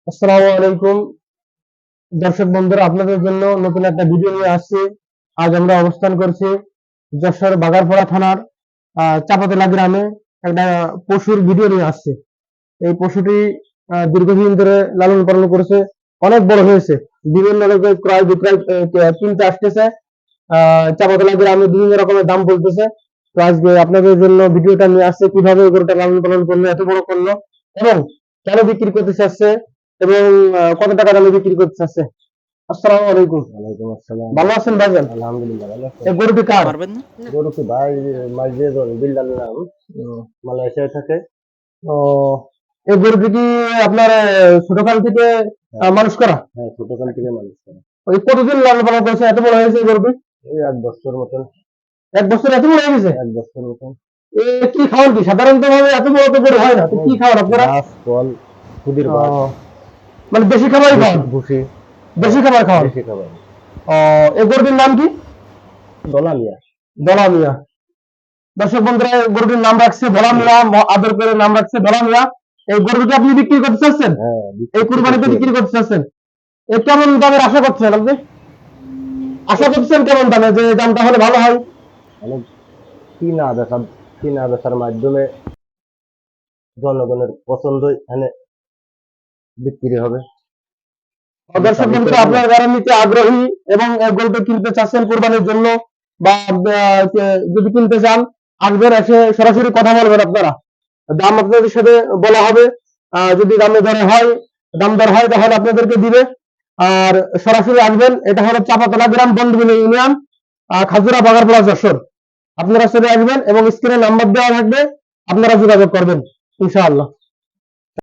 আসসালামু আলাইকুম দর্শক বন্ধুরা, আপনাদের জন্য নতুন একটা ভিডিও নিয়ে আসছি। আজ আমরা অবস্থান করছি যশোর বাগারপাড়া থানার চাপাতলা গ্রামে। একটা পশুর ভিডিও নিয়ে আসছি। এই পশুটি দীর্ঘদিন ধরে লালন পালন করেছে, অনেক বড় হয়েছে, বিভিন্ন লোকের ক্রয় বিক্রয় কিনতে আসতেছে। চাপাতলা গ্রামে বিভিন্ন রকমের দাম বলতেছে। তো আজকে আপনাদের জন্য ভিডিওটা নিয়ে আসছে, কিভাবে এই গরুটা লালন পালন করলো, এত বড় করলো, এবং কেন বিক্রি করতে চাচ্ছে, এবং কত টাকা দামে বিক্রি করতে চাচ্ছে। আসসালামু আলাইকুম। ওয়ালাইকুম আসসালাম। ভালো আছেন ভাইজান? আলহামদুলিল্লাহ ভালো আছি। এই গরুটি কার? গরু কি ভাই মাঝে বিল্ডার নাম মালয়েশিয়ায় থাকে। ও, এই গরুটি কি আপনার ছোটকাল থেকে মানুষ করা? হ্যাঁ, ছোটকাল থেকে মানুষ করে। ওই কতদিন লালন পালন করেছে, এত বড় হয়েছে এই গরুটি? এই 1 বছর মতন। 1 বছর এত বড় হয়ে গেছে? 1 বছর মতন। এ কি খাওয়ান কি? সাধারণত ভাবে এত বড় তো গরু হয় না, তো কি খাওয়ান আপনারা? ঘাস, ফল, খুদির ভাত, মানে বেশি খাবারই খাওয়ান? ভুসি, বেশি খাবার খাওয়ান? বেশি খাবার। এই গরুটির নাম কি? ডলা মিয়া। দলা মিয়া। দর্শক বন্ধুরা, এই গরুটির নাম রাখছে ভোলা মিয়া, আদর করে নাম রাখছে ভোলা মিয়া। এই গরুটি আপনি বিক্রি করতে চাচ্ছেন? হ্যাঁ, এই কুরবানিতে বিক্রি করতে চাচ্ছেন? এ কেমন দামের আশা করছেন আপনি? আশা করছেন কেমন দামে, যে দামটা হলে ভালো হয়? মানে কিনা বেচার মাধ্যমে জনগণের পছন্দ এখানে বিক্রি হবে। দর্শক বন্ধুরা, আপনারা যারা নিতে আগ্রহী এবং গরুটা কিনতে চাচ্ছেন কোরবানির জন্য, বা যদি কিনতে চান, আসবেন, এসে সরাসরি কথা বলবেন। আপনারা দাম আপনাদের সাথে বলা হবে। যদি দাম দর হয় তাহলে আপনাদেরকে দিবে। আর সরাসরি আসবেন। এটা হলো চাপাতলা গ্রাম, বন্ধুবিল ইউনিয়ন, খাজুরা বাগারপাড়া, যশোর। আপনারা চলে আসবেন এবং স্ক্রিনে নাম্বার দেওয়া থাকবে, আপনারা যোগাযোগ করবেন ইনশাআল্লাহ।